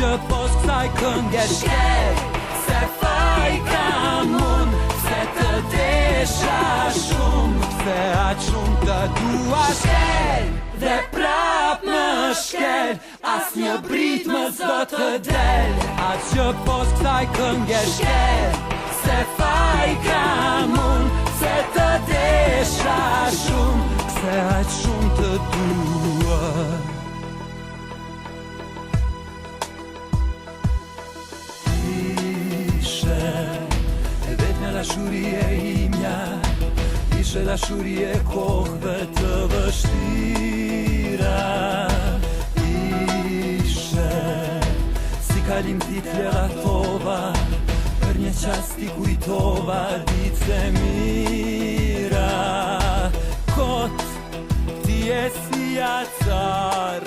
që pos kësaj këngë shkel, se faj kam unë, se të desha shumë, se aq shumë të dua shkel, dhe prap më shkel, as një brit më s'do të del, aq që pos kësaj këngë shkel, se faj kam unë, se të desha shumë, se aq shumë të dua. Dashurie imja, ishe dashurie kohëve të vështira. Ishe si kalim dit leratova, për një qas ti kujtova ditë e mira. Kot ti e si acar,